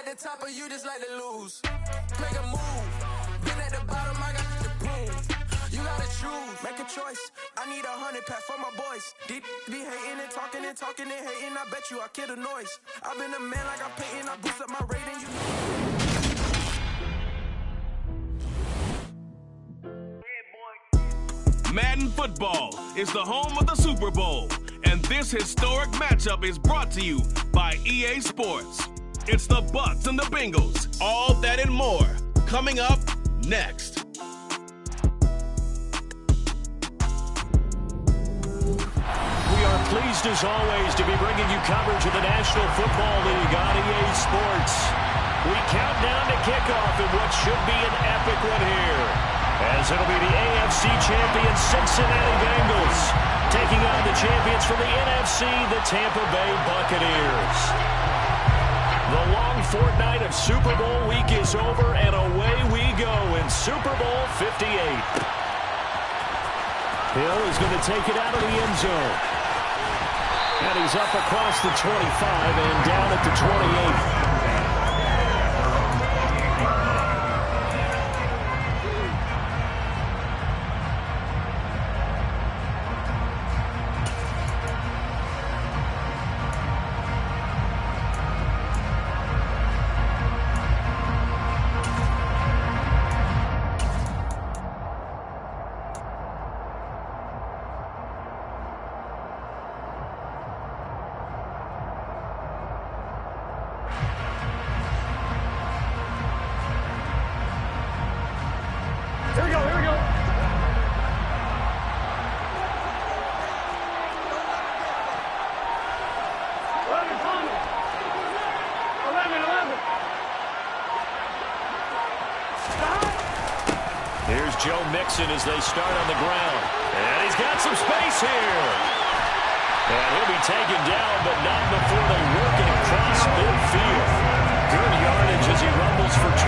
at the top, or you just like to lose. Make a move. Been at the bottom, I got to prove. You gotta choose, make a choice. I need 100 pack for my boys. Deep be hating and talking and talking and hating. I bet you I kill the noise. I've been a man like I'm Peyton. I boost up my rating. Madden Football is the home of the Super Bowl, and this historic matchup is brought to you by EA Sports. It's the Bucs and the Bengals. All that and more coming up next. We are pleased as always to be bringing you coverage of the National Football League on EA Sports. We count down to kickoff in what should be an epic one here, as it'll be the AFC champion Cincinnati Bengals taking on the champions from the NFC, the Tampa Bay Buccaneers. The long fortnight of Super Bowl week is over, and away we go in Super Bowl 58. Hill is going to take it out of the end zone. And he's up across the 25 and down at the 28. As they start on the ground. And he's got some space here. And he'll be taken down, but not before they work it across midfield. Good yardage as he rumbles for 24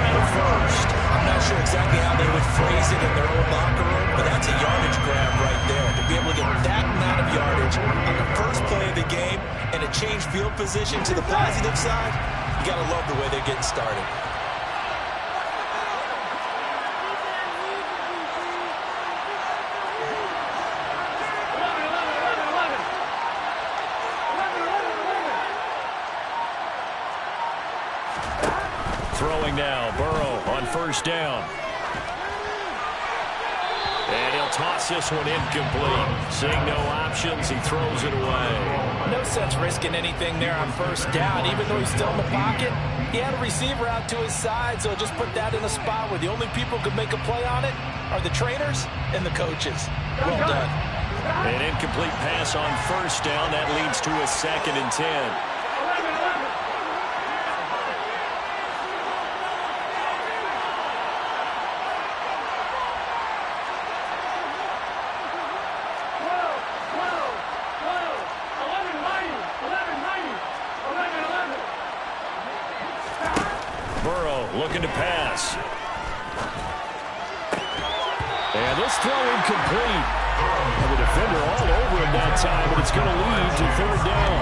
and a first. I'm not sure exactly how they would phrase it in their own locker room, but that's a yardage grab right there. To be able to get that amount of yardage on the first play of the game and a change field position to the positive side, you got to love the way they're getting started. Throwing now, Burrow on first down. And he'll toss this one incomplete. Seeing no options, he throws it away. No sense risking anything there on first down, even though he's still in the pocket. He had a receiver out to his side, so just put that in a spot where the only people who could make a play on it are the trainers and the coaches. Well done. An incomplete pass on first down. That leads to a 2nd and 10. Looking to pass. And this throw incomplete. And the defender all over him that time, but it's going to lead to 3rd down.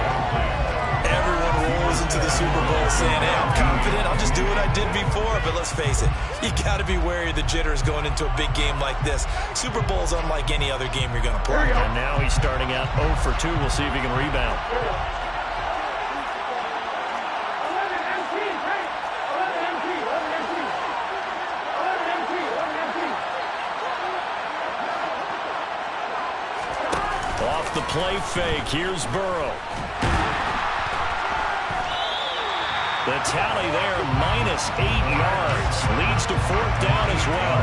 Everyone rolls into the Super Bowl saying, hey, I'm confident, I'll just do what I did before. But let's face it, you got to be wary of the jitters going into a big game like this. Super Bowl's unlike any other game you're going to play. And now he's starting out 0 for 2. We'll see if he can rebound. The play fake. Here's Burrow. The tally there, -8 yards. Leads to 4th down as well.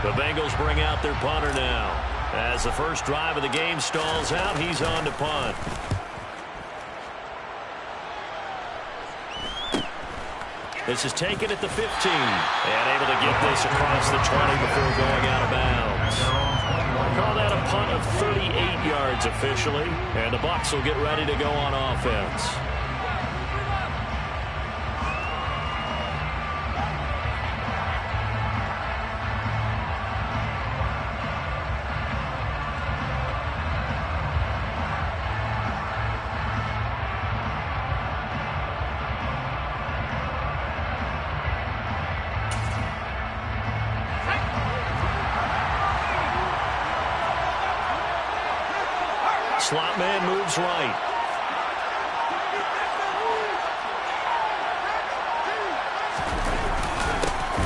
The Bengals bring out their punter now. As the first drive of the game stalls out, he's on to punt. This is taken at the 15. And able to get this across the 20 before going out of bounds. Call that a punt of 38 yards officially. And the Bucs will get ready to go on offense. Slot man moves right.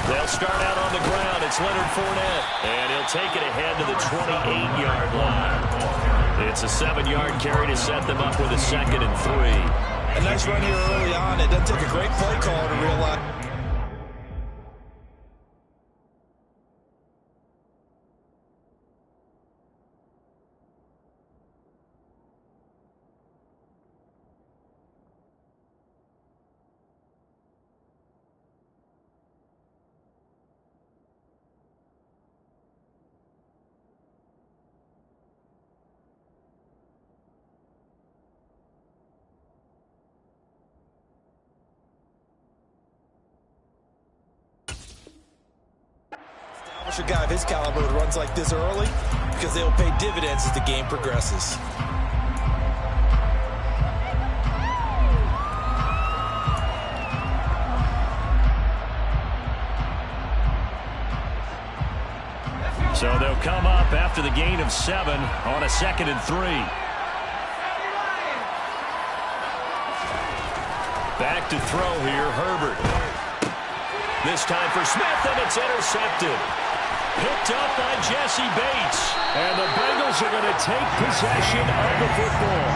They'll start out on the ground. It's Leonard Fournette. And he'll take it ahead to the 28-yard line. It's a 7-yard carry to set them up with a 2nd and 3. A nice run here early on. It doesn't take a great play call to realize. A guy of his caliber who runs like this early because they'll pay dividends as the game progresses. So they'll come up after the gain of 7 on a 2nd and 3. Back to throw here, Herbert. This time for Smith, and it's intercepted. Picked up by Jesse Bates. And the Bengals are going to take possession of the football.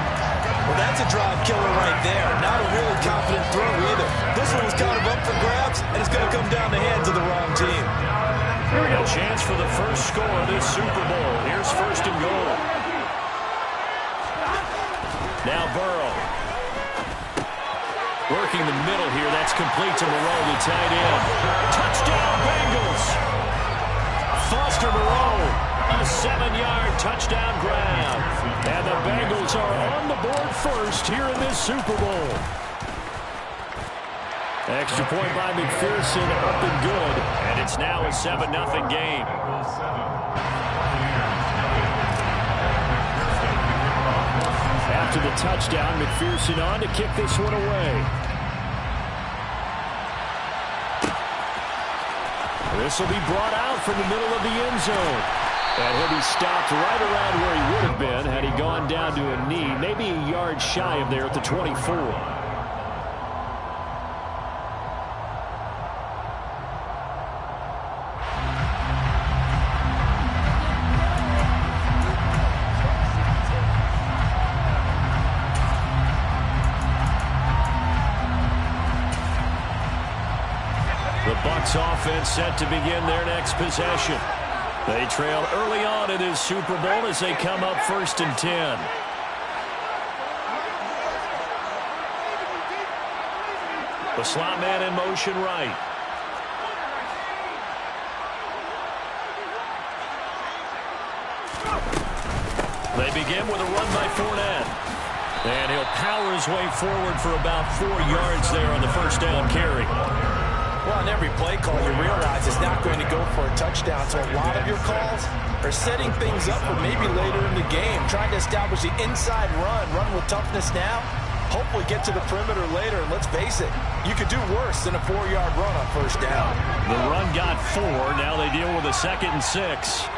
Well, that's a drive killer right there. Not a really confident throw either. This one was kind of up for grabs, and it's going to come down the hands of the wrong team. A chance for the first score of this Super Bowl. Here's 1st and goal. Now Burrow. Working the middle here. That's complete to Moreau, the tight end. Touchdown, Bengals. Foster Moreau, a 7-yard touchdown grab. And the Bengals are on the board first here in this Super Bowl. Extra point by McPherson, up and good. And it's now a 7-0 game. After the touchdown, McPherson on to kick this one away. This will be brought out from the middle of the end zone. And he'll be stopped right around where he would have been had he gone down to a knee, maybe a yard shy of there at the 24. The Bucs offense set to begin their next possession. They trail early on in this Super Bowl as they come up 1st and 10. The slot man in motion right. They begin with a run by Fournette. And he'll power his way forward for about 4 yards there on the first down carry. Well, on every play call, you realize it's not going to go for a touchdown. So a lot of your calls are setting things up for maybe later in the game, trying to establish the inside run with toughness now, hopefully get to the perimeter later. And let's face it, you could do worse than a 4-yard run on first down. The run got 4. Now they deal with a 2nd and 6.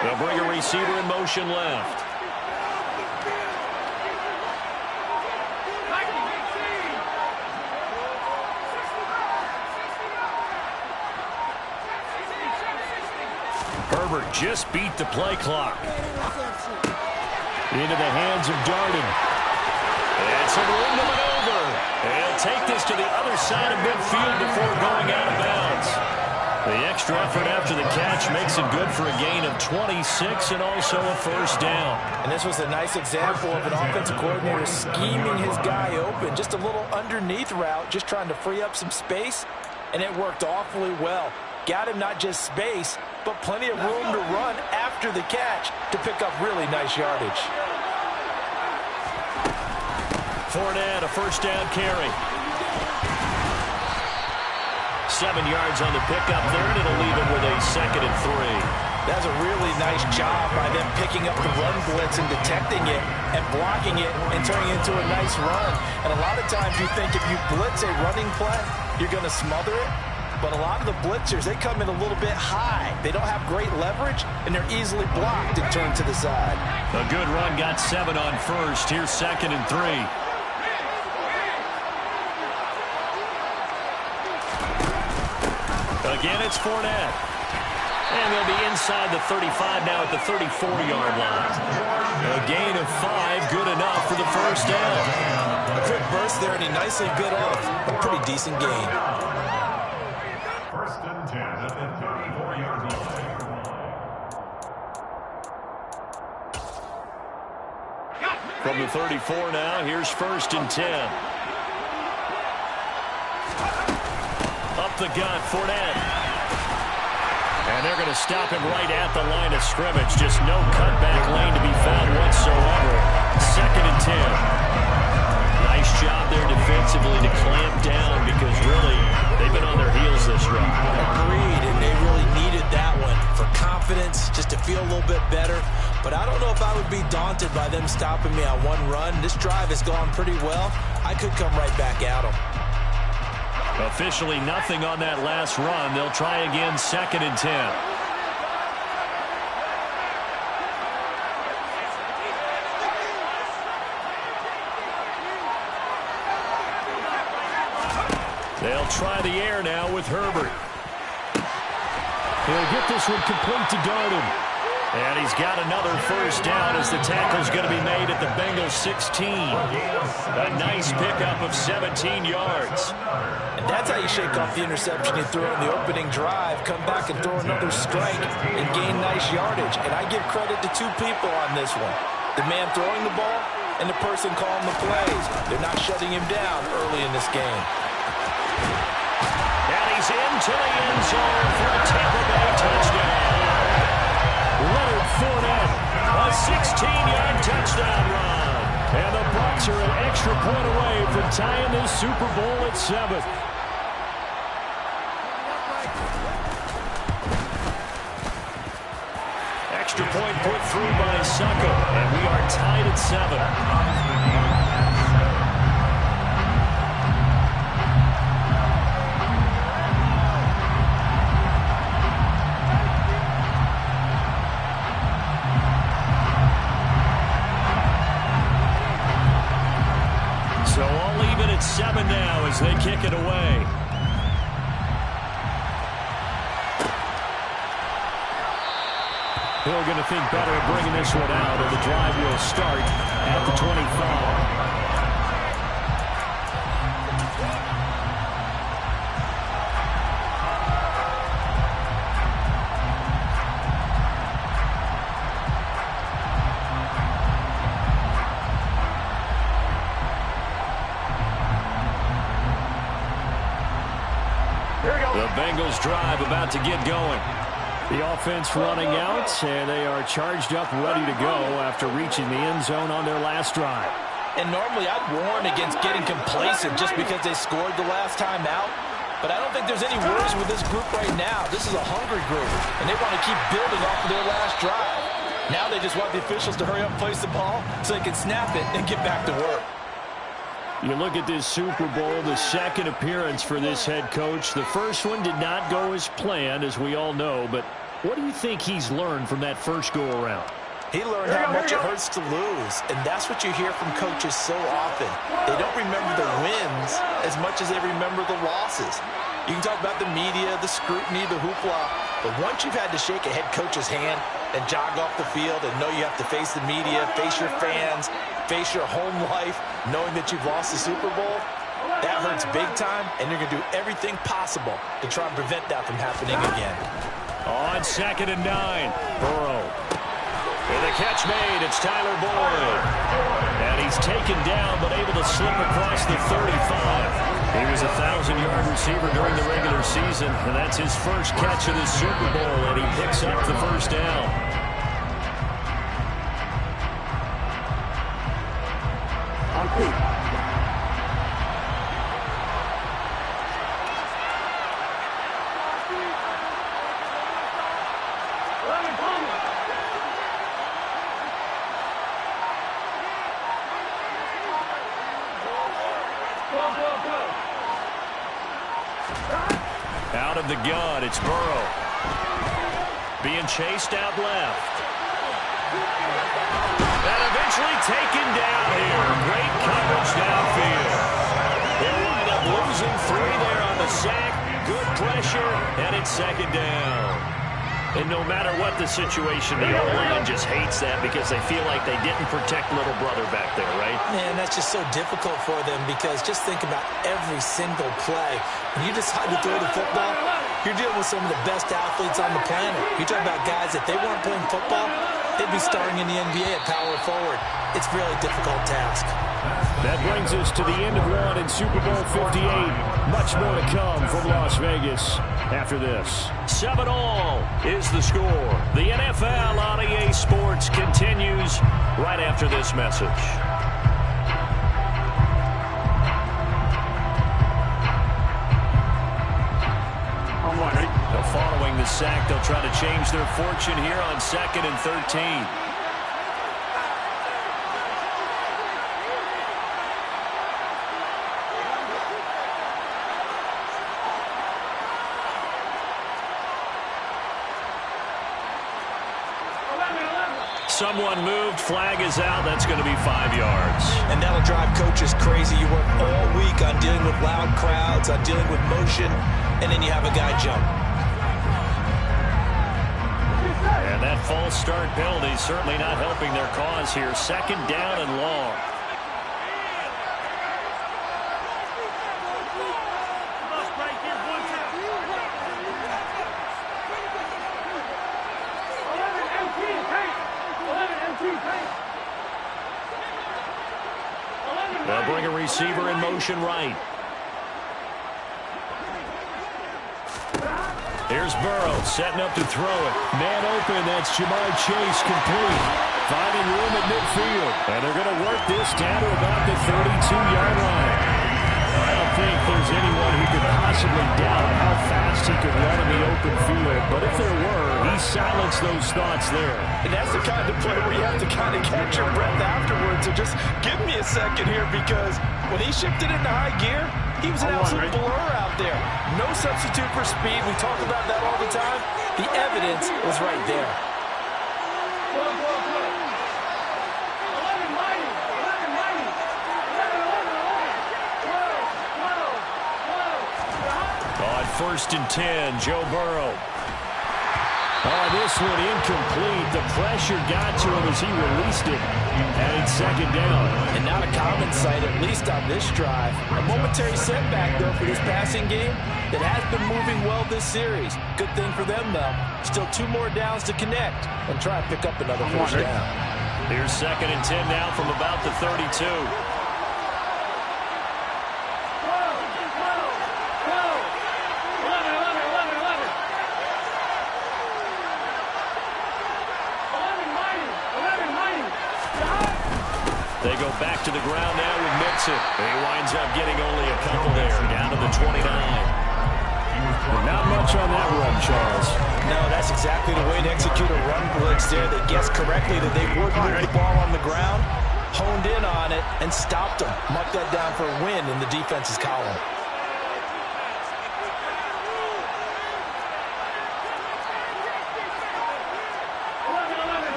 They'll bring a receiver in motion left. Herbert just beat the play clock. Into the hands of Darden. And some room to maneuver. And take this to the other side of midfield before going out of bounds. The extra effort after the catch makes it good for a gain of 26 and also a first down. And this was a nice example of an offensive coordinator scheming his guy open. Just a little underneath route, just trying to free up some space. And it worked awfully well. Got him not just space, but plenty of room to run after the catch to pick up really nice yardage. Fournette, a first down carry. 7 yards on the pickup there, and it'll leave him with a 2nd and 3. That's a really nice job by them picking up the run blitz and detecting it and blocking it and turning it into a nice run. And a lot of times you think if you blitz a running play, you're going to smother it. But a lot of the blitzers, they come in a little bit high. They don't have great leverage, and they're easily blocked and turned to the side. A good run got 7 on first. Here's 2nd and 3. Again, it's Fournette. And they'll be inside the 35 now at the 34-yard line. A gain of 5, good enough for the first down. A quick burst there, and he nicely bit off a pretty decent gain. 1st and 10 at the 34-yard line. From the 34 now, here's 1st and 10. Up the gut, Fournette. And they're going to stop him right at the line of scrimmage. Just no cutback lane to be found whatsoever. 2nd and 10. Nice job there defensively to clamp down because really they've been on their heels this run. Agreed, and they really needed that one for confidence, just to feel a little bit better. But I don't know if I would be daunted by them stopping me on one run. This drive has gone pretty well. I could come right back at them. Officially nothing on that last run. They'll try again, 2nd and 10. They'll try the air now with Herbert. He'll get this one complete to Darden. And he's got another first down as the tackle's going to be made at the Bengals 16. A nice pickup of 17 yards. And that's how you shake off the interception you threw in the opening drive, come back and throw another strike and gain nice yardage. And I give credit to 2 people on this one. The man throwing the ball and the person calling the plays. They're not shutting him down early in this game. And he's into the end zone for a Tampa Bay touchdown. Leonard Fournette, a 16-yard touchdown run. And the Bucs are an extra point away from tying this Super Bowl at 7. Extra point put through by Succo, and we are tied at 7. So all even at 7 now as they kick it away. They're going to think better of bringing this one out, and the drive will start at the 25. The Bengals drive about to get going. The offense running out, and they are charged up, ready to go after reaching the end zone on their last drive. And normally I'd warn against getting complacent just because they scored the last time out. But I don't think there's any worries with this group right now. This is a hungry group, and they want to keep building off of their last drive. Now they just want the officials to hurry up and place the ball so they can snap it and get back to work. You look at this Super Bowl, the second appearance for this head coach. The first one did not go as planned, as we all know, but what do you think he's learned from that first go-around? He learned how much it hurts to lose, and that's what you hear from coaches so often. They don't remember the wins as much as they remember the losses. You can talk about the media, the scrutiny, the hoopla, but once you've had to shake a head coach's hand and jog off the field and know you have to face the media, face your fans, face your home life, knowing that you've lost the Super Bowl, that hurts big time, and you're going to do everything possible to try and prevent that from happening again. On 2nd and 9, Burrow. And the catch made, it's Tyler Boyd. And he's taken down, but able to slip across the 35. He was a 1,000-yard receiver during the regular season, and that's his first catch of the Super Bowl, and he picks up the first down. Out of the gun, it's Burrow. Being chased out left. And eventually taken down here. Great coverage downfield. They'll wind up losing 3 there on the sack. Good pressure, and it's second down. And no matter what the situation, the O-line just hates that because they feel like they didn't protect little brother back there, right? Man, that's just so difficult for them because just think about every single play. When you decide to throw the football, you're dealing with some of the best athletes on the planet. You talk about guys, if they weren't playing football, they'd be starting in the NBA at power forward. It's a really difficult task. That brings us to the end of one in Super Bowl 58. Much more to come from Las Vegas after this. 7-all is the score. The NFL on EA Sports continues right after this message. Following the sack, they'll try to change their fortune here on 2nd and 13. Someone moved, flag is out, that's going to be 5 yards. And that'll drive coaches crazy. You work all week on dealing with loud crowds, on dealing with motion, and then you have a guy jump. And that false start penalty certainly not helping their cause here. 2nd down and long. They'll bring a receiver in motion right. Here's Burrow setting up to throw it. Man open, that's Jamar Chase complete. Finding room at midfield. And they're going to work this down to about the 32-yard line. I don't think there's anyone who could possibly doubt how fast he could run in the open field. But if there were, he silenced those thoughts there. And that's the kind of play where you have to kind of catch your breath afterwards. So just give me a second here because when he shifted into high gear, he was an absolute blur out there. No substitute for speed. We talk about that all the time. The evidence was right there. On 1st and 10, Joe Burrow. Oh, this one incomplete. The pressure got to him as he released it. And it's 2nd down. And not a common sight, at least on this drive. A momentary setback, though, for this passing game that has been moving well this series. Good thing for them, though. Still 2 more downs to connect and try and pick up another first down. Here's 2nd and 10 now from about the 32. They go back to the ground now with Mixon. He winds up getting only a couple there, down to the 29. Not much on that run, Charles. No, that's exactly the way to execute a run blitz there. They guessed correctly that they would move the ball on the ground, honed in on it, and stopped them. Marked that down for a win in the defense's column.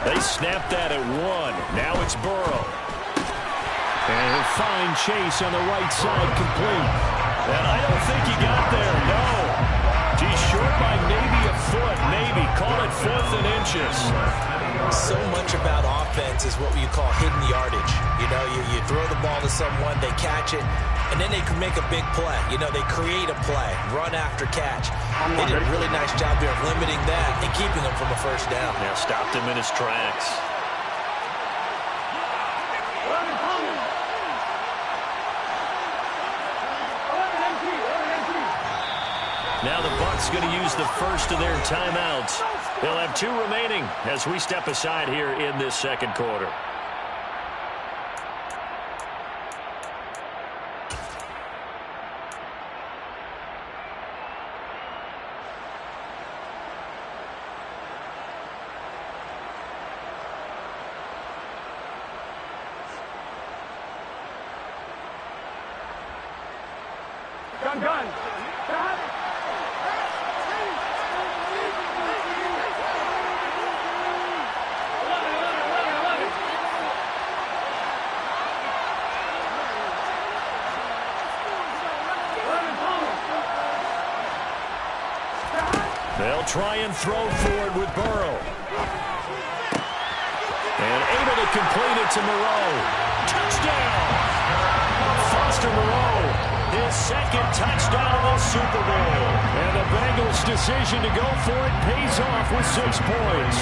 They snapped that at 1. Now it's Burrow. And he'll find Chase on the right side complete. And I don't think he got there, no. He's short by maybe a foot, maybe. Call it 4th and inches. So much about offense is what you call hidden yardage. You know, you throw the ball to someone, they catch it, and then they can make a big play. You know, they create a play, run after catch. They did a really nice job there of limiting that and keeping him from a first down. Yeah, stopped him in his tracks. Now the Bucs going to use the first of their timeouts. They'll have 2 remaining as we step aside here in this 2nd quarter. gun. They'll try and throw forward with Burrow. And able to complete it to Moreau. Touchdown! Foster Moreau, his second touchdown of the Super Bowl. And the Bengals' decision to go for it pays off with 6 points.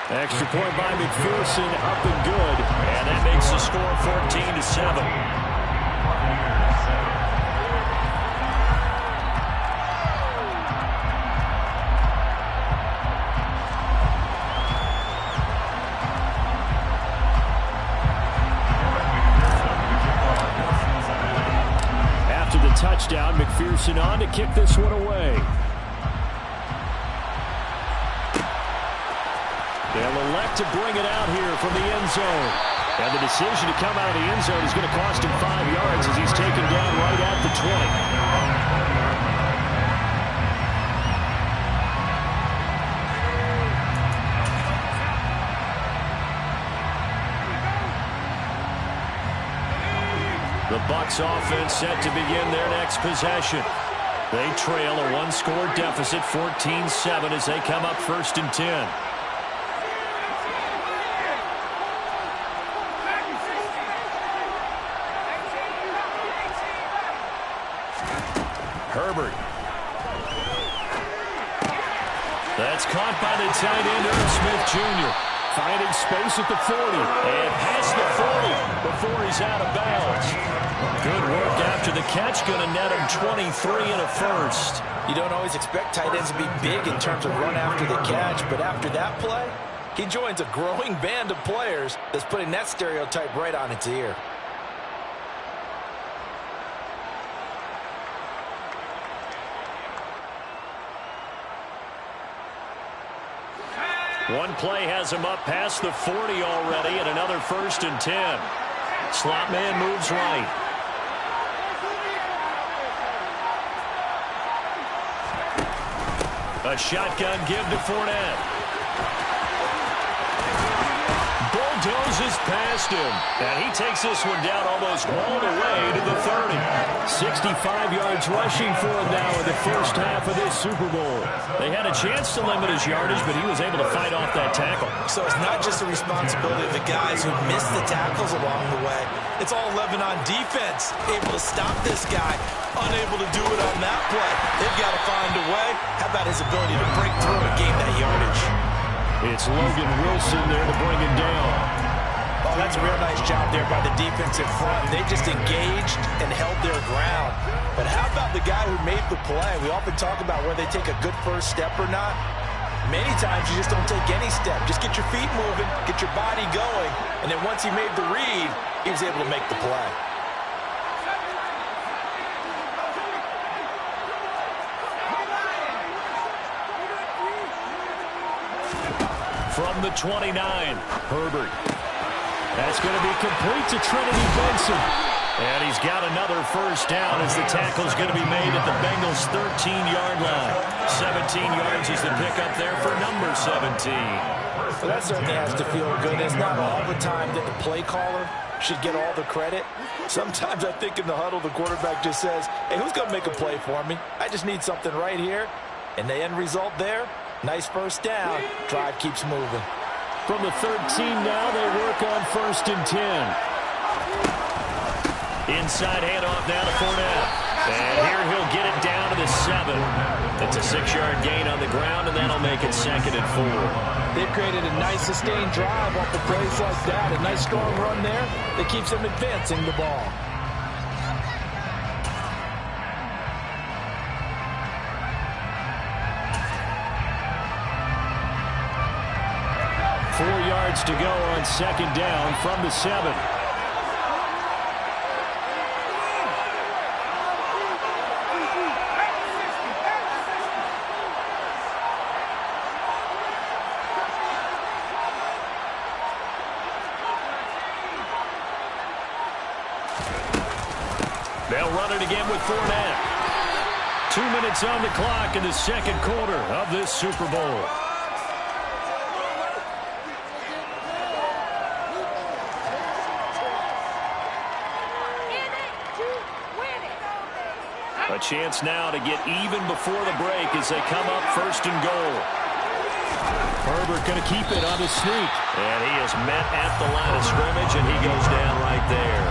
Extra point by McPherson, up and good. And that makes the score 14-7. After the touchdown, McPherson on to kick this one away. They'll elect to bring it out here from the end zone. And the decision to come out of the end zone is going to cost him 5 yards as he's taken down right at the 20. The Bucs offense set to begin their next possession. They trail a 1-score deficit, 14-7, as they come up 1st and 10. Herbert. That's caught by the tight end, Irv Smith Jr. Finding space at the 40. And past the 40 before he's out of bounds. Good work after the catch. Going to net him 23 and a first. You don't always expect tight ends to be big in terms of run after the catch, but after that play, he joins a growing band of players that's putting that stereotype right on its ear. One play has him up past the 40 already, and another 1st and 10. Slot man moves right. A shotgun give to Fournette. Bulldozes past him, and he takes this one down almost all the way to the 30. 65 yards rushing for him now in the first half of this Super Bowl. They had a chance to limit his yardage, but he was able to fight off that tackle. So it's not just the responsibility of the guys who missed the tackles along the way. It's all 11 on defense, able to stop this guy, unable to do it on that play. They've got to find a way. How about his ability to break through and gain that yardage? It's Logan Wilson there to bring him down. Oh, that's a real nice job there by the defensive front. They just engaged and held their ground. But how about the guy who made the play? We often talk about whether they take a good first step or not. Many times you just don't take any step. Just get your feet moving, get your body going, and then once he made the read, he was able to make the play. From the 29, Herbert. That's going to be complete to Trinity Benson. And he's got another first down as the tackle's going to be made at the Bengals' 13-yard line. 17 yards is the pickup there for number 17. Well, that certainly has to feel good. It's not all the time that the play caller should get all the credit. Sometimes I think in the huddle, the quarterback just says, hey, who's going to make a play for me? I just need something right here. And the end result there, nice first down. Drive keeps moving. From the 13 now, they work on 1st and 10. Inside handoff now to Fournette. And here he'll get it down to the 7. It's a 6-yard gain on the ground, and that'll make it 2nd and 4. They've created a nice sustained drive off of plays like that. A nice strong run there that keeps them advancing the ball. To go on 2nd down from the 7. They'll run it again with Fournette. 2 minutes on the clock in the second quarter of this Super Bowl. A chance now to get even before the break as they come up first and goal. Herbert going to keep it on the sneak. And he is met at the line of scrimmage, and he goes down right there.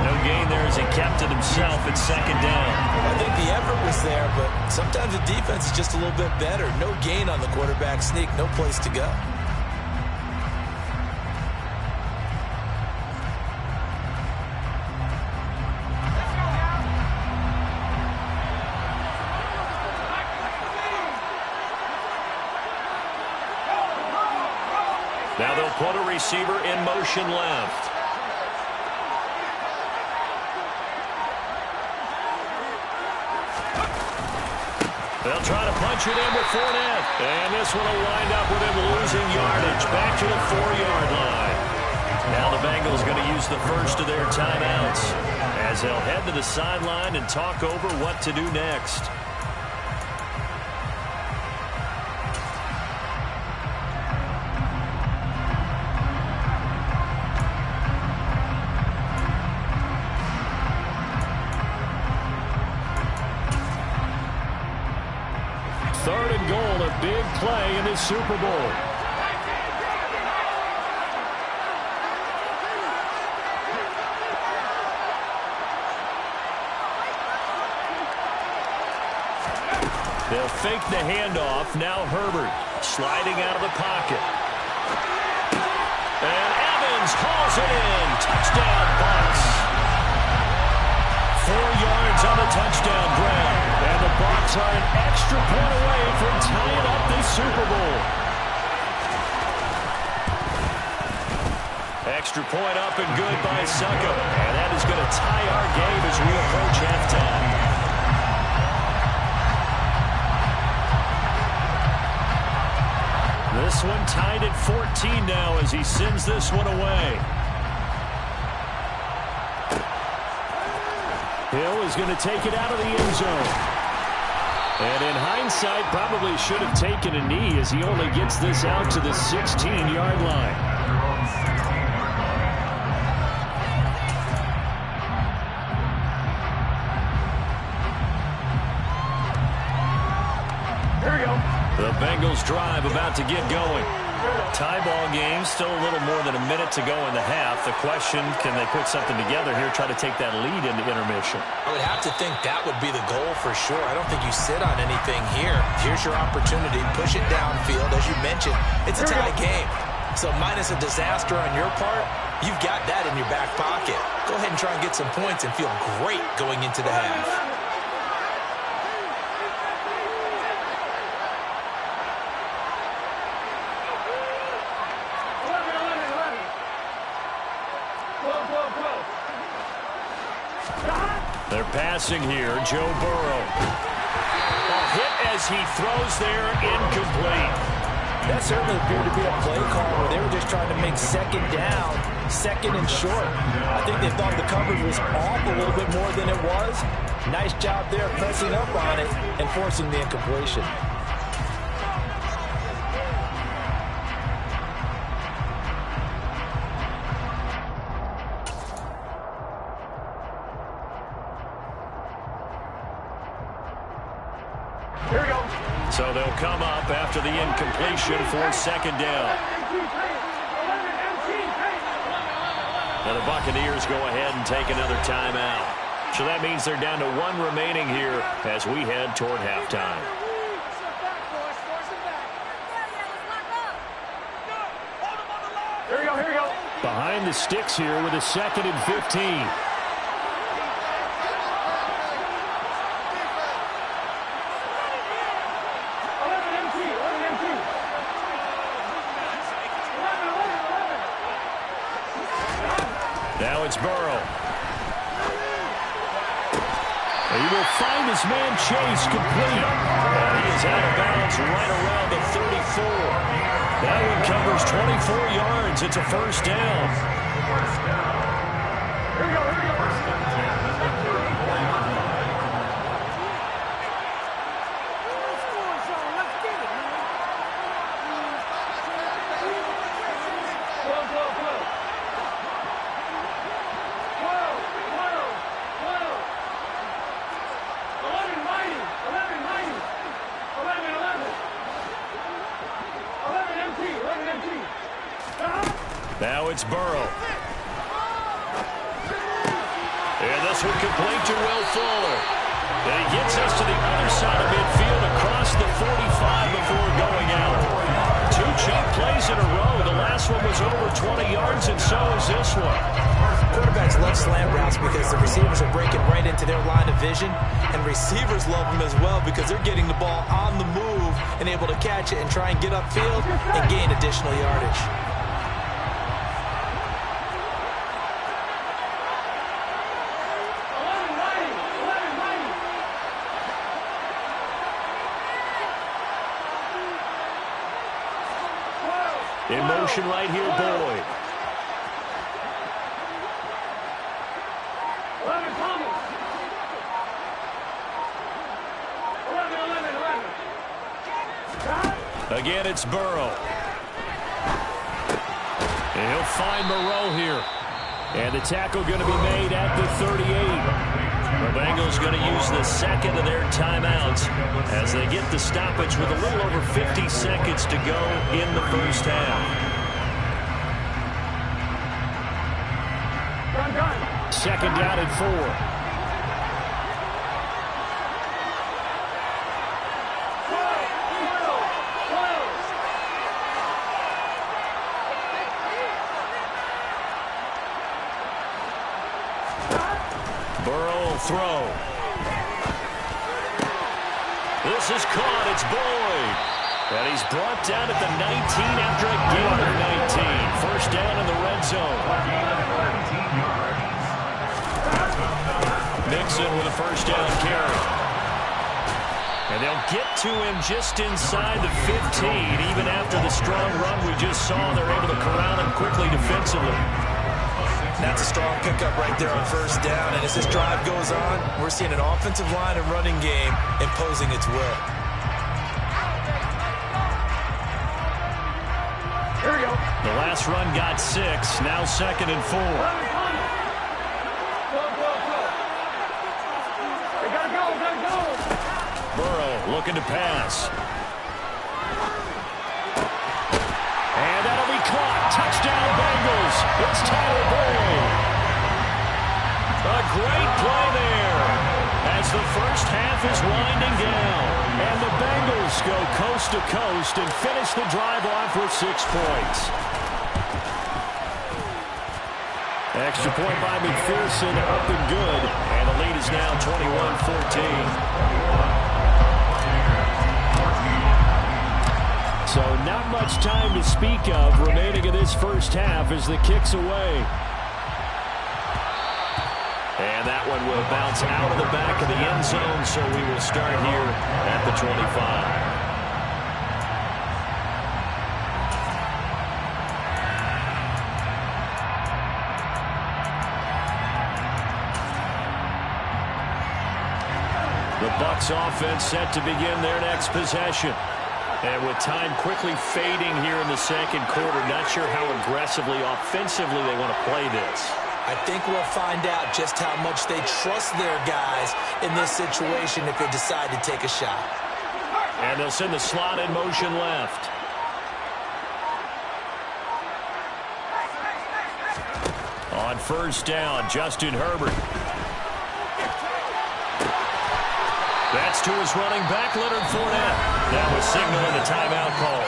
No gain there as he kept it himself at second down. I think the effort was there, but sometimes the defense is just a little bit better. No gain on the quarterback sneak, no place to go. Now they'll put a receiver in motion left. They'll try to punch it in with Fournette. And this one will wind up with him losing yardage back to the 4-yard line. Now the Bengals going to use the first of their timeouts as they'll head to the sideline and talk over what to do next. Third and goal, a big play in this Super Bowl. They'll fake the handoff. Now Herbert sliding out of the pocket. And Evans hauls it in. Touchdown, Bucs. 4 yards on the touchdown grab. And the Bucs are an extra point away from tying up this Super Bowl. Extra point up and good by Succo. And that is going to tie our game as we approach halftime. This one tied at 14 now as he sends this one away. Hill is going to take it out of the end zone. And in hindsight, probably should have taken a knee as he only gets this out to the 16-yard line. Here we go. The Bengals drive about to get going. Tie ball game, still a little more than a minute to go in the half. The question, can they put something together here, try to take that lead into intermission? I would have to think that would be the goal for sure. I don't think you sit on anything here. Here's your opportunity. Push it downfield. As you mentioned, it's a tie game. So minus a disaster on your part, you've got that in your back pocket. Go ahead and try and get some points and feel great going into the half. They're passing here. Joe Burrow. A hit as he throws there, incomplete. That certainly appeared to be a play call where they were just trying to make second down, second and short. I think they thought the coverage was off a little bit more than it was. Nice job there pressing up on it and forcing the incompletion. So they'll come up after the incompletion for second down. Now the Buccaneers go ahead and take another timeout. So that means they're down to 1 remaining here as we head toward halftime. Here we go. Behind the sticks here with a 2nd and 15. Now it's Burrow. He will find his man Chase complete. And he is out of bounds right around the 34. That one covers 24 yards. It's a first down. Now it's Burrow. And this one complete to Will Fuller. And he gets us to the other side of midfield across the 45 before going out. 2 chunk plays in a row. The last one was over 20 yards, and so is this one. Quarterbacks love slant routes because the receivers are breaking right into their line of vision, and receivers love them as well because they're getting the ball on the move and able to catch it and try and get upfield and gain additional yardage. In motion right here, Boyd. Again, it's Burrow. And he'll find Moreau here. And the tackle going to be made at the 38. The Bengals going to use the second of their timeouts as they get the stoppage with a little over 50 seconds to go in the first half. Second down and 4. Throw. This is caught. It's Boyd. And he's brought down at the 19 after a gain of 19. First down in the red zone. Nixon with a first down carry. And they'll get to him just inside the 15. Even after the strong run we just saw, they're able to corral him quickly defensively. That's a strong pickup right there on first down. And as this drive goes on, we're seeing an offensive line and running game imposing its will. Here we go. The last run got 6. Now second and 4. Burrow looking to pass. And that'll be caught. Touchdown Bengals. It's Tyler Boyd. A great play there as the first half is winding down. And the Bengals go coast to coast and finish the drive off with 6 points. Extra point by McPherson, up and good. And the lead is now 21-14. So not much time to speak of remaining in this first half as the kick's away. And that one will bounce out of the back of the end zone, so we will start here at the 25. The Bucs offense set to begin their next possession. And with time quickly fading here in the second quarter, not sure how aggressively, offensively they want to play this. I think we'll find out just how much they trust their guys in this situation if they decide to take a shot. And they'll send the slot in motion left. On first down, Justin Herbert. That's to his running back, Leonard Fournette. That was signaling the timeout call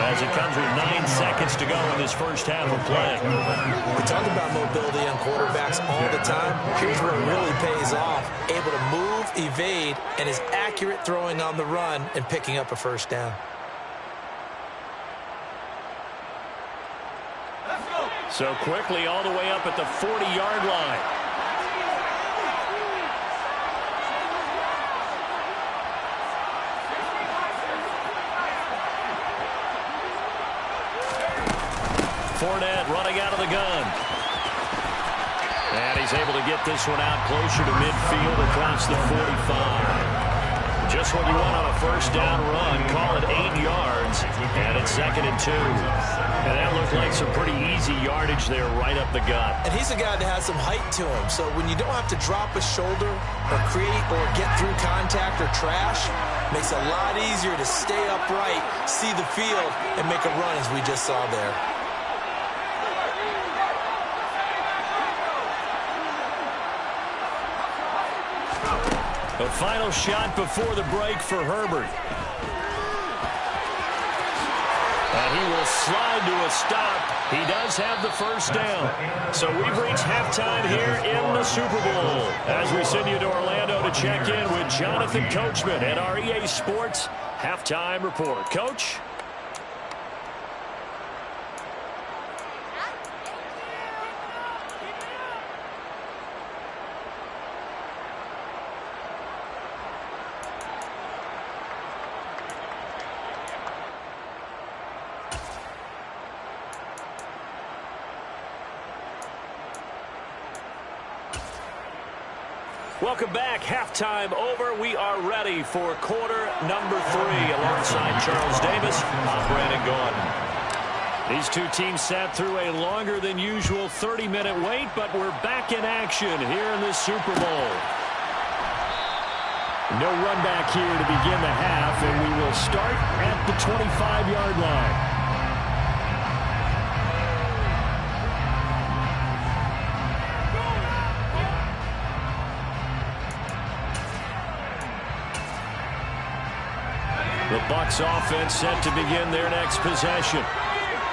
as it comes with 9 seconds to go in this first half of play. We talk about mobility on quarterbacks all the time. Here's where it really pays off. Able to move, evade, and is accurate throwing on the run and picking up a first down. So quickly all the way up at the 40-yard line. Fournette running out of the gun. he's able to get this one out closer to midfield across the 45. Just what you want on a first down run. Call it 8 yards, and it's 2nd and 2. And that looked like some pretty easy yardage there right up the gut. And he's a guy that has some height to him, so when you don't have to drop a shoulder or create or get through contact or trash, makes it a lot easier to stay upright, see the field, and make a run as we just saw there. The final shot before the break for Herbert. And he will slide to a stop. He does have the first down. So we've reached halftime here in the Super Bowl. As we send you to Orlando to check in with Jonathan Coachman at our EA Sports Halftime Report. Coach? Welcome back. Halftime over. We are ready for quarter number 3. Alongside Charles Davis, I'm Brandon Gaudin. These two teams sat through a longer than usual 30-minute wait, but we're back in action here in the Super Bowl. No run back here to begin the half, and we will start at the 25-yard line. The Bucs offense set to begin their next possession.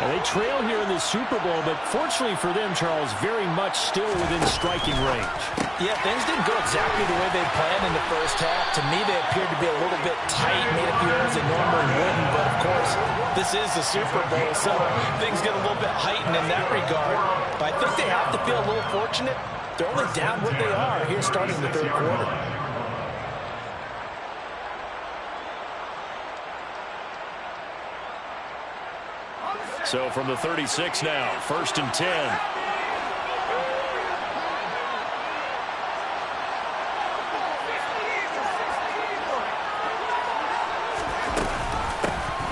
And they trail here in the Super Bowl, but fortunately for them, Charles, very much still within striking range. Yeah, things didn't go exactly the way they planned in the first half. To me, they appeared to be a little bit tight, made a few errors they normally wouldn't. But, of course, this is the Super Bowl, so things get a little bit heightened in that regard. But I think they have to feel a little fortunate. They're only down what they are here starting the third quarter. So from the 36 now, 1st and 10.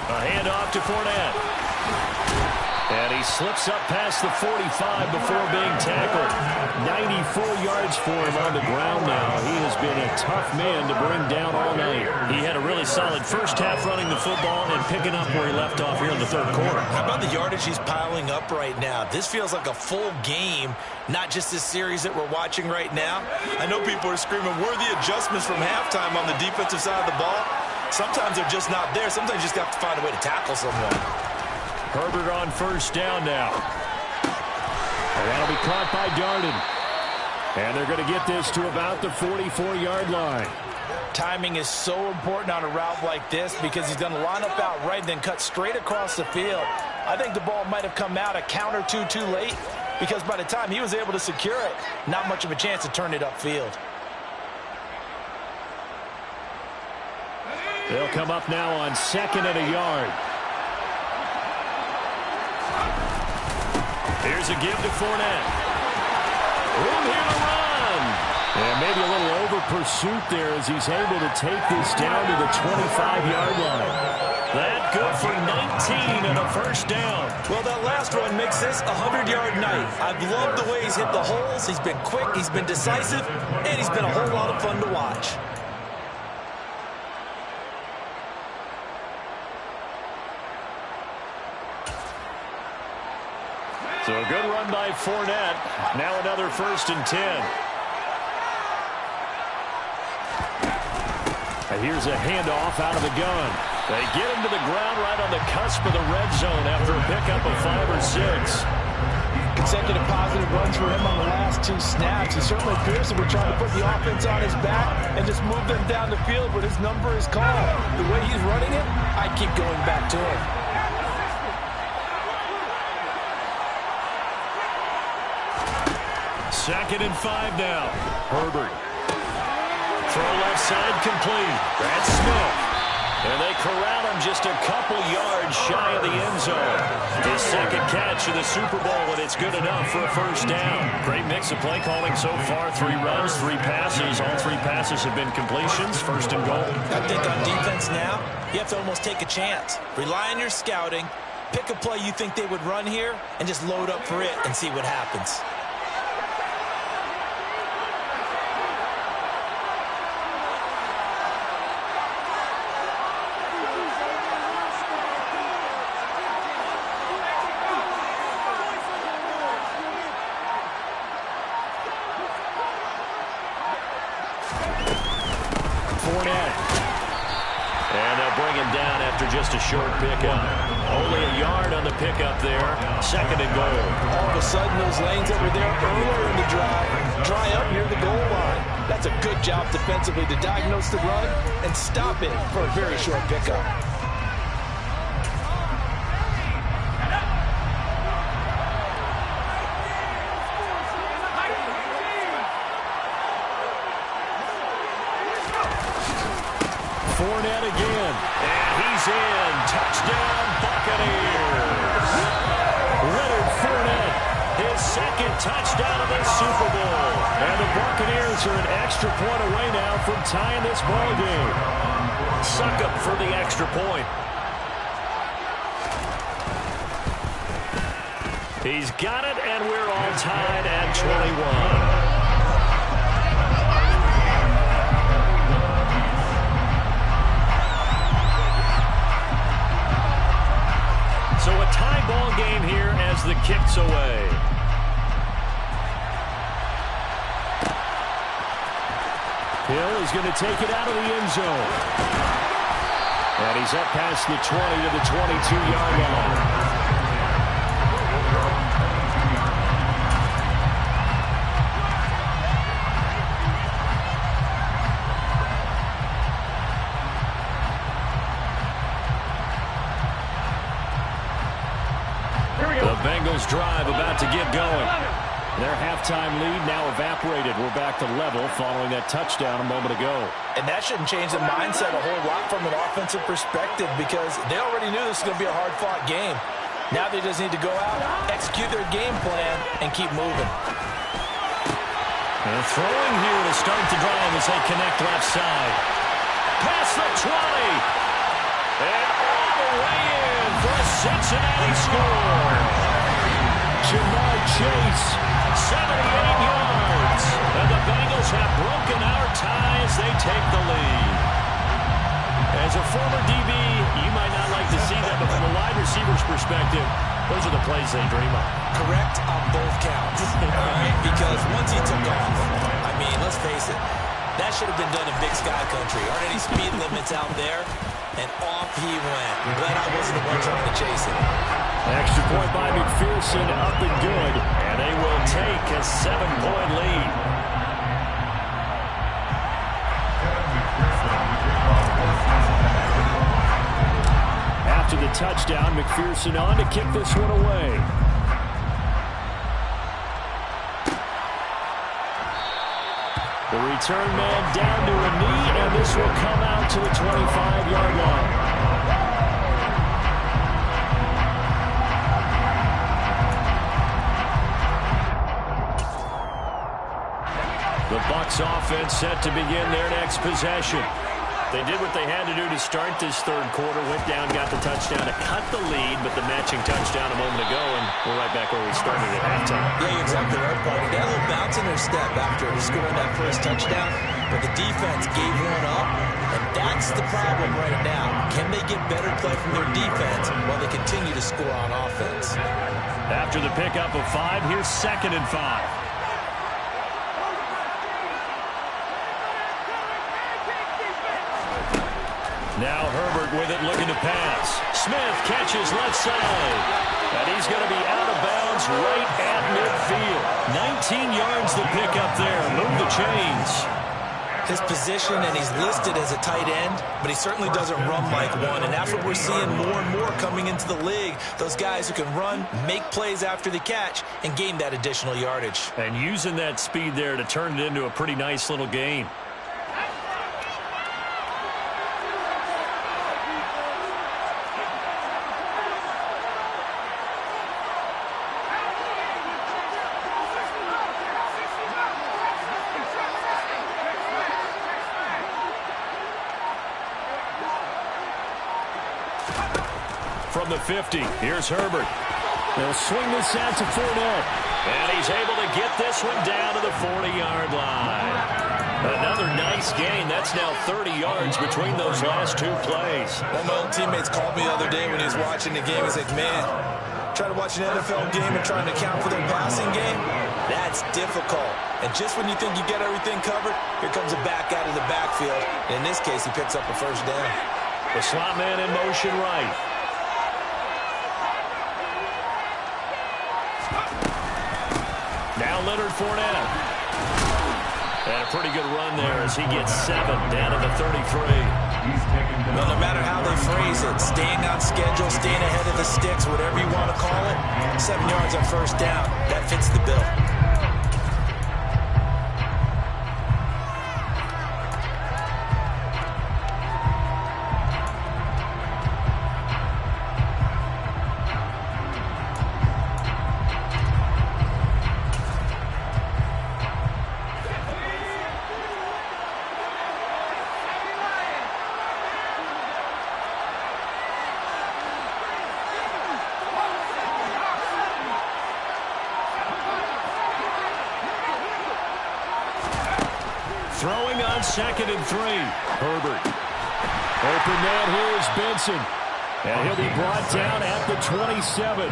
A handoff to Fournette. And he slips up past the 45 before being tackled. 94 yards for him on the ground now. He has been a tough man to bring down all night. He had a really solid first half running the football and picking up where he left off here in the third quarter. How about the yardage he's piling up right now? This feels like a full game, not just this series that we're watching right now. I know people are screaming, worthy adjustments from halftime on the defensive side of the ball. Sometimes they're just not there. Sometimes you just have to find a way to tackle someone. Herbert on first down now. And that'll be caught by Darden. And they're going to get this to about the 44-yard line. Timing is so important on a route like this because he's going to line up out right and then cut straight across the field. I think the ball might have come out a count or two too late because by the time he was able to secure it, not much of a chance to turn it upfield. They'll come up now on 2nd and a yard. Here's a give to Fournette. Room here to run. And maybe a little over pursuit there as he's able to take this down to the 25-yard line. That good for 19 and a first down. Well, that last run makes this a 100-yard night. I've loved the way he's hit the holes. He's been quick, he's been decisive, and he's been a whole lot of fun to watch. So a good run by Fournette. Now another 1st and 10. And here's a handoff out of the gun. They get him to the ground right on the cusp of the red zone after a pickup of 5 or 6. Consecutive positive runs for him on the last 2 snaps. He certainly appears to be trying to put the offense on his back and just move them down the field when his number is called. The way he's running it, I keep going back to him. Second and 5 now. Herbert. Throw left side complete. That's Smith. And they corral him just a couple yards shy of the end zone. His second catch of the Super Bowl, and it's good enough for a first down. Great mix of play calling so far. 3 runs, 3 passes. All 3 passes have been completions. First and goal. I think on defense now, you have to almost take a chance. Rely on your scouting. Pick a play you think they would run here and just load up for it and see what happens. Just a short pickup. Only a yard on the pickup there. Second and goal. All of a sudden, those lanes that were there earlier in the drive dry up near the goal line. That's a good job defensively to diagnose the run and stop it for a very short pickup. Fournette again. He's in. Touchdown, Buccaneers. Leonard Fournette, his second touchdown of the Super Bowl. And the Buccaneers are an extra point away now from tying this ball game. Succop for the extra point. He's got it, and we're all tied at 21. So a tie ball game here as the kick's away. Hill is going to take it out of the end zone. And he's up past the 20 to the 22-yard line. The Bengals drive about to get going. Their halftime lead now evaporated. We're back to level following that touchdown a moment ago. And that shouldn't change the mindset a whole lot from an offensive perspective because they already knew this was going to be a hard-fought game. Now they just need to go out, execute their game plan, and keep moving. And throwing here to start the drive as they connect left side. Past the 20. And all the way in for a Cincinnati score. Jamar Chase, 78 yards. And the Bengals have broken our tie as they take the lead. As a former DB, you might not like to see that, but from a wide receiver's perspective, those are the plays they dream of. Correct on both counts. All right? Because once he took off, I mean, let's face it, that should have been done in Big Sky Country. Aren't any speed limits out there? And off he went. I'm glad I wasn't the one trying to chase it. Extra point by McPherson, up and good. And they will take a 7-point lead. After the touchdown, McPherson on to kick this one away. The return man down to a knee, and this will come out to the 25-yard line. The Bucs offense set to begin their next possession. They did what they had to do to start this third quarter, went down, got the touchdown to cut the lead, but the matching touchdown a moment ago, and we're right back where we started at halftime. Yeah, you're exactly right, Party. They had a little bounce in their step after scoring that first touchdown, but the defense gave one up, and that's the problem right now. Can they get better play from their defense while they continue to score on offense? After the pickup of 5, here's 2nd and 5. Now Herbert with it, looking to pass. Smith catches left side. And he's going to be out of bounds right at midfield. 19 yards the pick up there. Move the chains. His position, and he's listed as a tight end, but he certainly doesn't run like one. And that's what we're seeing more and more coming into the league. Those guys who can run, make plays after the catch, and gain that additional yardage. And using that speed there to turn it into a pretty nice little game. from the 50. Here's Herbert. They'll swing this out to Fournette. And he's able to get this one down to the 40-yard line. Another nice gain. That's now 30 yards between those last two plays. One of my old teammates called me the other day when he was watching the game. He's like, man, trying to watch an NFL game and trying to account for their passing game, that's difficult. And just when you think you get everything covered, here comes a back out of the backfield. And in this case, he picks up a first down. The slot man in motion right. Now Leonard Fournette. And a pretty good run there as he gets 7 down to the 33. Well, no matter how they phrase it, staying on schedule, staying ahead of the sticks, whatever you want to call it, 7 yards on first down, that fits the bill. Throwing on 2nd and 3. Herbert. Open man here is Benson. And he'll be brought down at the 27.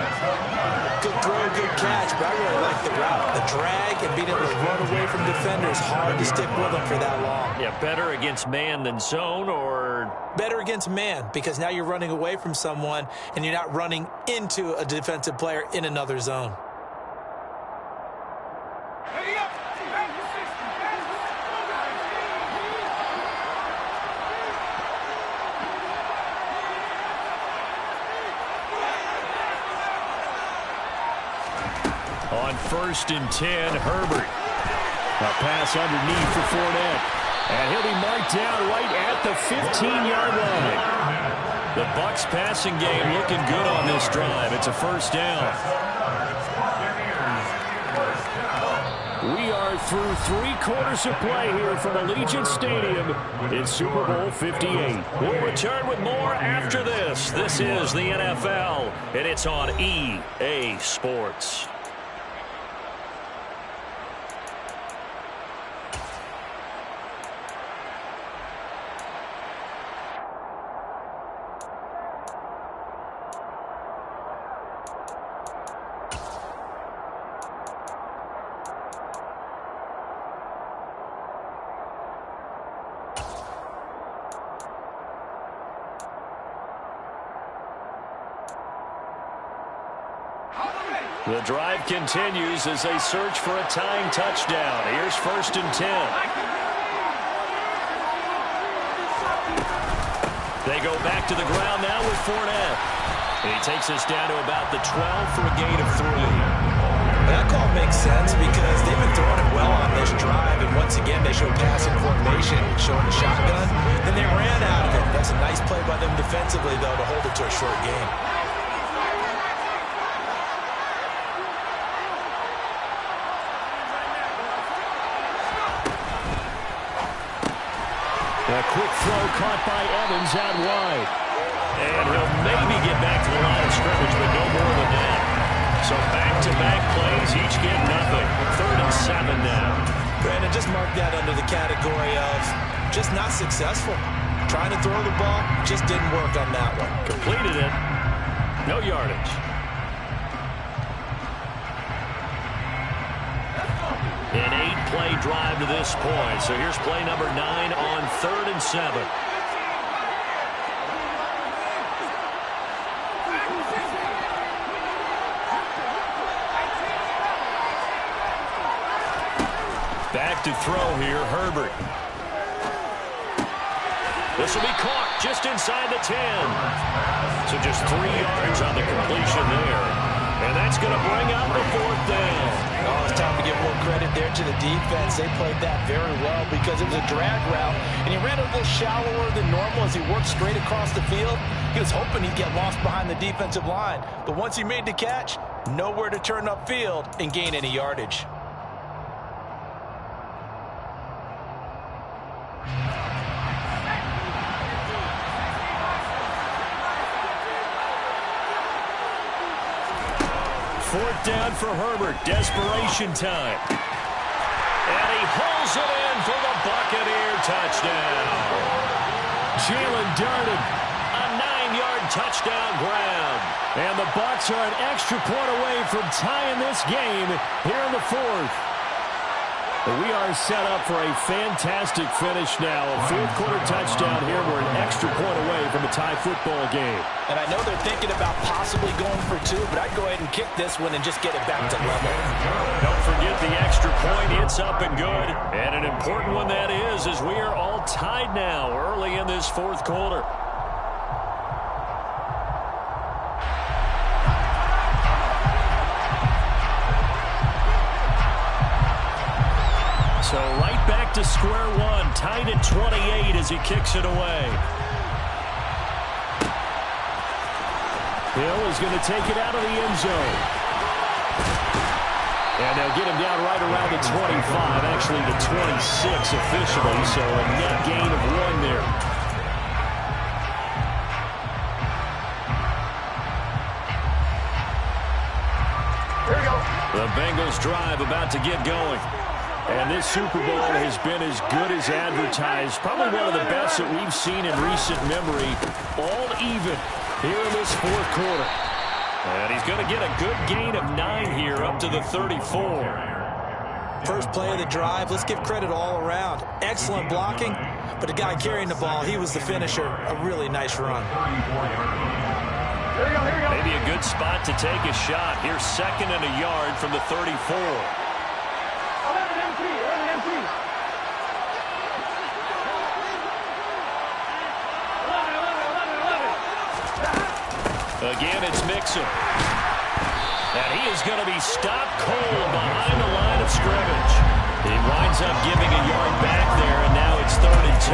Good throw, good catch, but I really like the route. The drag and being able to run away from defenders, hard to stick with them for that long. Yeah, better against man than zone, or better against man, because now you're running away from someone and you're not running into a defensive player in another zone. On 1st and 10, Herbert. A pass underneath for Fournette. And he'll be marked down right at the 15-yard line. The Bucs passing game looking good on this drive. It's a first down. We are through 3 quarters of play here from Allegiant Stadium in Super Bowl 58. We'll return with more after this. This is the NFL, and it's on EA Sports. The drive continues as they search for a tying touchdown. Here's 1st and 10. They go back to the ground now with Fournette. And he takes us down to about the 12 for a gain of 3. That call makes sense because they've been throwing it well on this drive, and once again they showed passing formation, showing the shotgun. Then they ran out of it. That's a nice play by them defensively, though, to hold it to a short game. A quick throw caught by Evans out wide. And he'll maybe get back to the line of scrimmage, but no more than that. So back-to-back plays, each get nothing. 3rd and 7 now. Brandon, just mark that under the category of just not successful. Trying to throw the ball, just didn't work on that one. Completed it. No yardage. An 8-play drive to this point. So here's play number 9 on 3rd and 7. Back to throw here, Herbert. This will be caught just inside the 10. So just 3 yards on the completion there. And that's going to bring up the 4th down. Oh, it's time to give more credit there to the defense. They played that very well because it was a drag route, and he ran a little shallower than normal as he worked straight across the field. He was hoping he'd get lost behind the defensive line, but once he made the catch, nowhere to turn upfield and gain any yardage. 4th down for Herbert. Desperation time. And he hauls it in for the Buccaneer touchdown. Jalen darted a 9-yard touchdown grab. And the Bucs are an extra point away from tying this game here in the 4th. We are set up for a fantastic finish now. A 4th quarter touchdown here. We're an extra point away from a tie football game. And I know they're thinking about possibly going for 2, but I'd go ahead and kick this one and just get it back to level. Don't forget the extra point. It's up and good. And an important one that is, as we are all tied now early in this 4th quarter. So right back to square one, tied at 28 as he kicks it away. Hill is going to take it out of the end zone. And they'll get him down right around the 25, actually the 26 officially, so a net gain of 1 there. Here we go. The Bengals drive about to get going. And this Super Bowl has been as good as advertised. Probably one of the best that we've seen in recent memory. All even here in this 4th quarter. And he's going to get a good gain of 9 here up to the 34. First play of the drive. Let's give credit all around. Excellent blocking. But the guy carrying the ball, he was the finisher. A really nice run. Maybe a good spot to take a shot. Here's 2nd and a yard from the 34. Again, it's Mixon. And he is going to be stopped cold behind the line of scrimmage. He winds up giving a yard back there, and now it's 3rd and 2.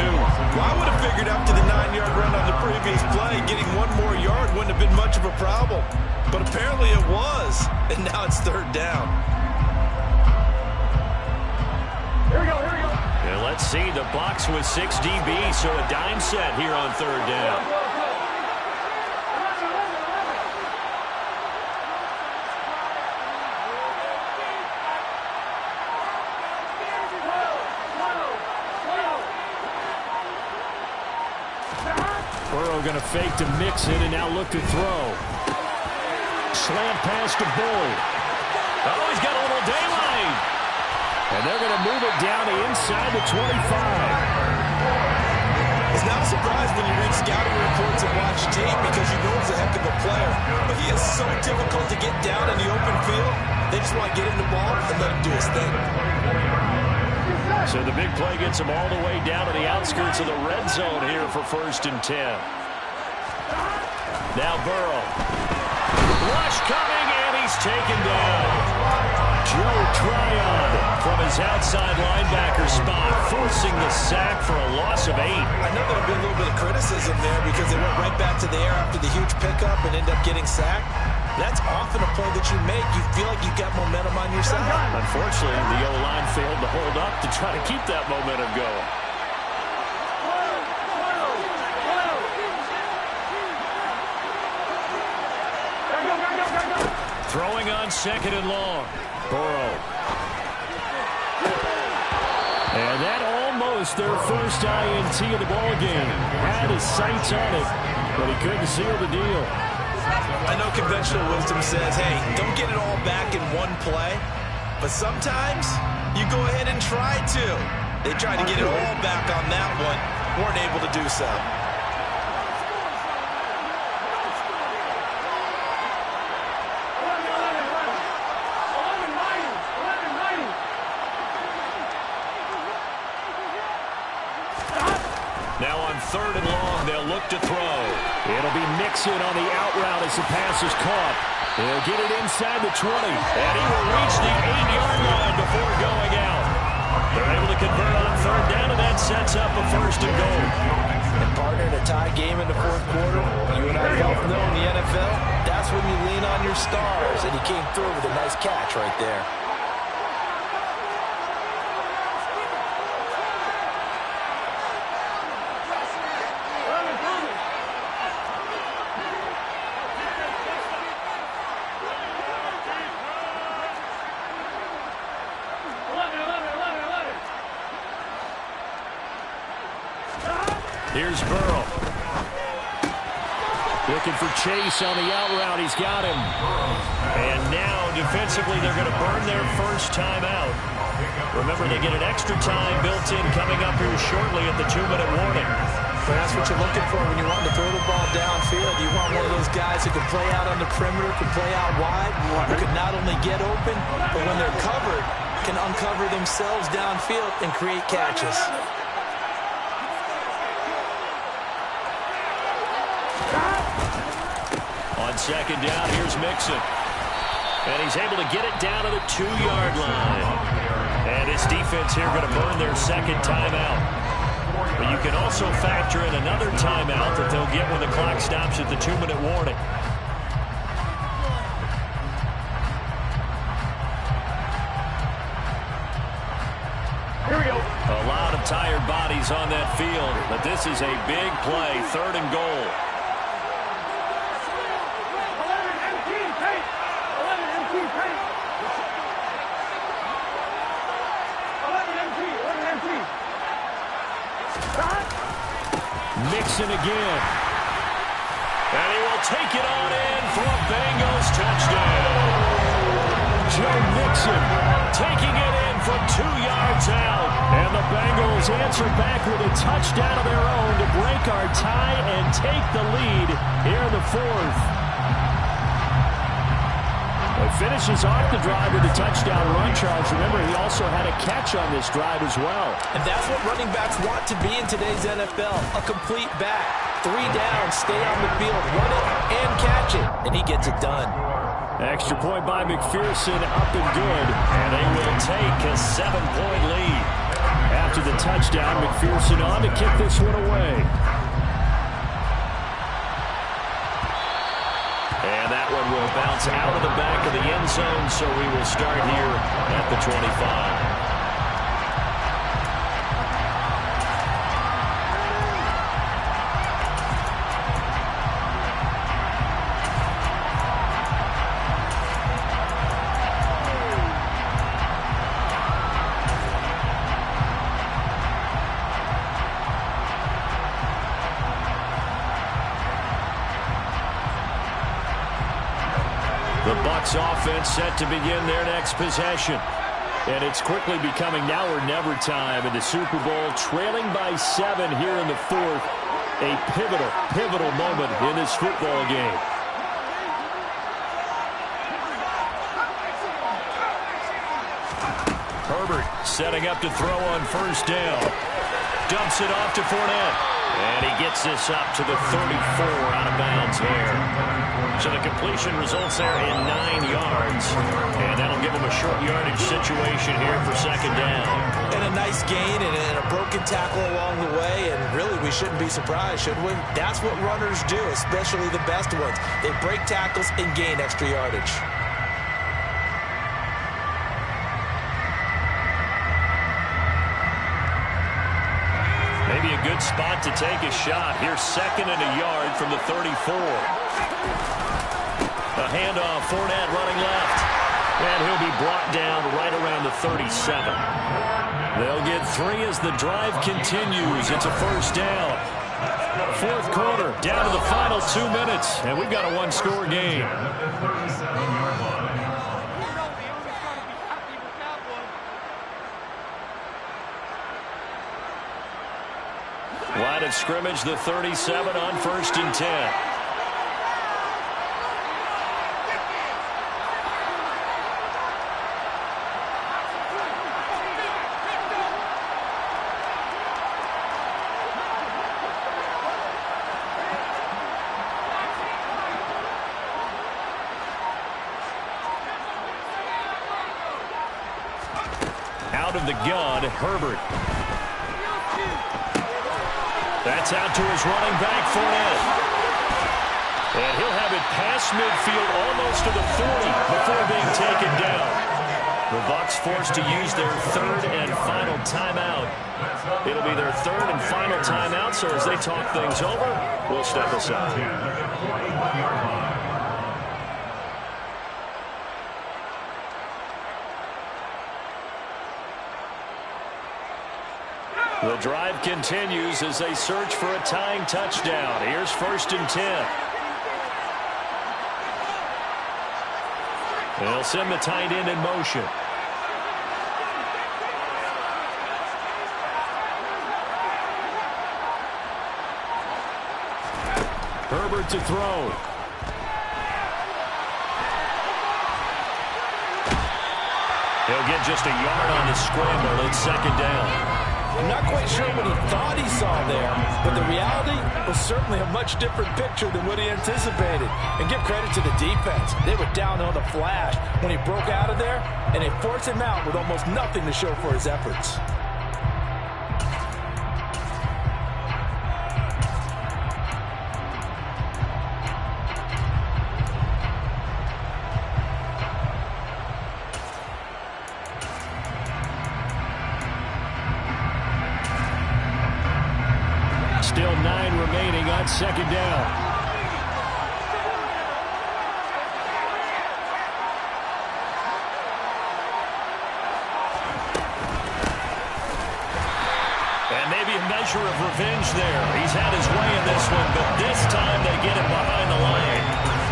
Well, I would have figured after the 9-yard run on the previous play, getting 1 more yard wouldn't have been much of a problem. But apparently it was, and now it's 3rd down. Here we go, here we go. And let's see, the Bucs with 6 DBs, so a dime set here on 3rd down. Going to fake to Mixon and now look to throw. Slant pass to Bull. Oh, he's got a little daylight. And they're going to move it down to inside the 25. It's not a surprise when you read scouting reports and watch tape because you know he's a heck of a player. But he is so difficult to get down in the open field. They just want to get him the ball and let him do his thing. So the big play gets him all the way down to the outskirts of the red zone here for 1st and 10. Now Burrow. Rush coming, and he's taken down. Joe Tryon from his outside linebacker spot, forcing the sack for a loss of 8. I know there'll be a little bit of criticism there because they went right back to the air after the huge pickup and end up getting sacked. That's often a play that you make. You feel like you've got momentum on your side. Unfortunately, the O-line failed to hold up to try to keep that momentum going. Throwing on 2nd and long. Burrow. And that almost their first INT of the ballgame. Had his sights on it, but he couldn't seal the deal. I know conventional wisdom says, hey, don't get it all back in one play. But sometimes you go ahead and try to. They tried to get it all back on that one. Weren't able to do so. Now on 3rd and long, they'll look to throw. It'll be Mixon on the out route as the pass is caught. He'll get it inside the 20, and he will reach the 8-yard line before going out. They're able to convert on 3rd down, and that sets up a 1st and goal. And partner, in a tie game in the 4th quarter, you and I both know in the NFL, that's when you lean on your stars, and he came through with a nice catch right there. Here's Burrow. Looking for Chase on the out route. He's got him. And now, defensively, they're going to burn their first timeout. Remember, they get an extra time built in coming up here shortly at the 2-minute warning. But that's what you're looking for when you want to throw the ball downfield. You want one of those guys who can play out on the perimeter, can play out wide, who can not only get open, but when they're covered, can uncover themselves downfield and create catches. On second down, here's Mixon. And he's able to get it down to the 2-yard line. And his defense here going to burn their second timeout. But you can also factor in another timeout that they'll get when the clock stops at the 2-minute warning. Here we go. A lot of tired bodies on that field, but this is a big play, 3rd and goal. Mixon again. And he will take it on in for a Bengals touchdown. Joe Mixon taking it in from 2 yards out. And the Bengals answer back with a touchdown of their own to break our tie and take the lead here in the 4th. He finishes off the drive with a touchdown run, Charles. Remember, he also had a catch on this drive as well. And that's what running backs want to be in today's NFL, a complete back. 3 down, stay on the field, run it and catch it, and he gets it done. Extra point by McPherson, up and good, and they will take a 7-point lead. After the touchdown, McPherson on to kick this one away. And that one will bounce out of the back of the end zone, so we will start here at the 25. The Bucs offense set to begin their next possession. And it's quickly becoming now or never time in the Super Bowl, trailing by 7 here in the 4th. A pivotal moment in this football game. Herbert setting up to throw on first down. Dumps it off to Fournette. And he gets this up to the 34 out of bounds here. So the completion results there in 9 yards. And that'll give him a short yardage situation here for second down. And a nice gain and a broken tackle along the way. And really, we shouldn't be surprised, should we? That's what runners do, especially the best ones. They break tackles and gain extra yardage. Maybe a good spot to take a shot. Here's 2nd and a yard from the 34. A handoff, Fournette running left. And he'll be brought down right around the 37. They'll get 3 as the drive continues. It's a first down. 4th quarter, down to the final 2 minutes. And we've got a 1-score game. Line of scrimmage, the 37 on 1st and 10. Out of the gun, Herbert. That's out to his running back, Fournette. And he'll have it past midfield almost to the 40 before being taken down. The Bucs forced to use their 3rd and final timeout. It'll be their 3rd and final timeout, so as they talk things over, we'll step aside. The drive continues as they search for a tying touchdown. Here's 1st and 10. They'll send the tight end in motion. Herbert to throw. He'll get just a yard on the scramble. It's 2nd down. I'm not quite sure what he thought he saw there, but the reality was certainly a much different picture than what he anticipated. And give credit to the defense. They were down on the flash when he broke out of there, and they forced him out with almost nothing to show for his efforts. Still 9 remaining on 2nd down. And maybe a measure of revenge there. He's had his way in this one, but this time they get him behind the line.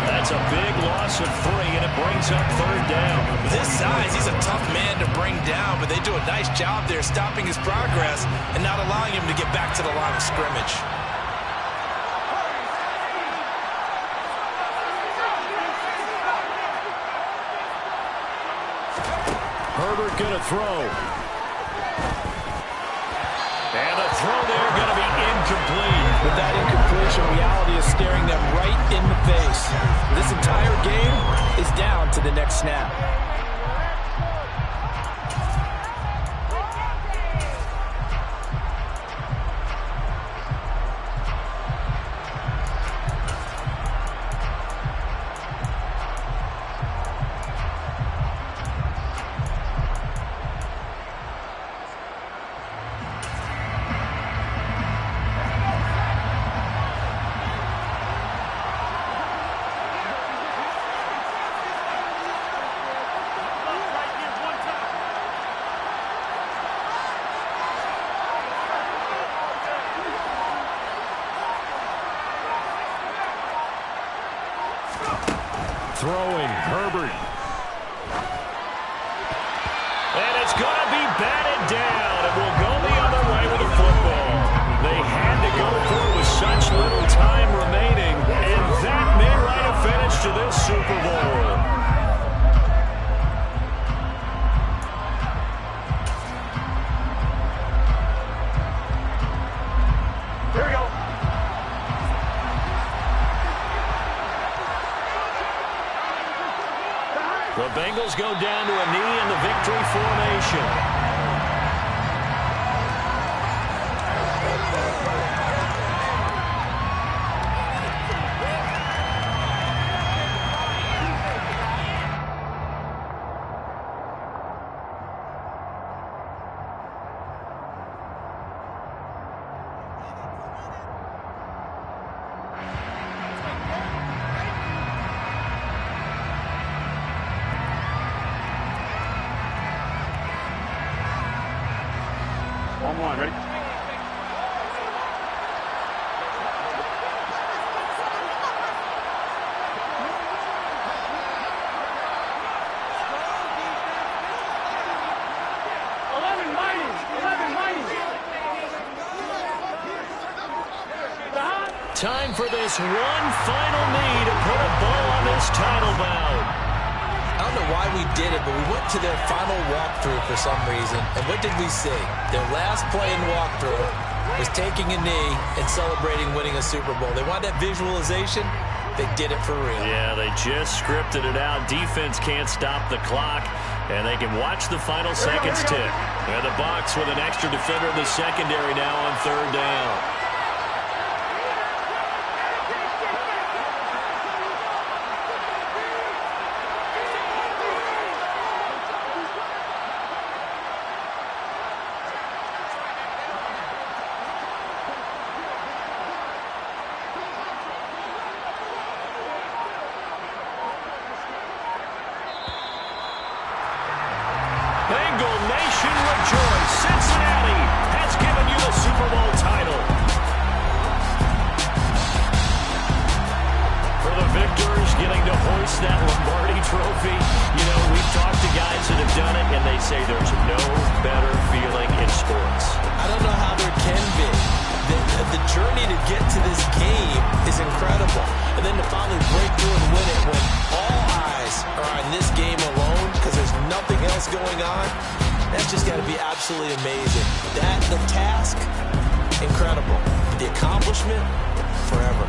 That's a big loss of 3, and it brings up 3rd down. With his size, he's a tough man to bring down, but they do a nice job there stopping his progress and not allowing him to get back to the line of scrimmage. Herbert going to throw. And a throw there going to be incomplete. With that incompletion, reality is staring them right in the face. This entire game is down to the next snap. Throwing, Herbert. And it's going to be batted down. It will go the other way with the football. They had to go for it with such little time remaining, and that may write a finish to this Super Bowl. The Bengals go down to a knee in the victory formation. Ready? Time for this one final knee to put a bow on this title bout. I don't know why we did it, but we went to their final walkthrough for some reason. And what did we see? Their last play in walkthrough was taking a knee and celebrating winning a Super Bowl. They want that visualization. They did it for real. Yeah, they just scripted it out. Defense can't stop the clock, and they can watch the final seconds tick. And the Bucs with an extra defender in the secondary now on 3rd down. Bengal Nation rejoice. Cincinnati has given you Super Bowl title. For the victors, getting to hoist that Lombardi trophy. You know, we've talked to guys that have done it, and they say there's no better feeling in sports. I don't know how there can be. The journey to get to this game is incredible. And then to finally break through and win it when all eyes are on this game alone because there's nothing else going on, that's just got to be absolutely amazing. The task, incredible. The accomplishment, forever.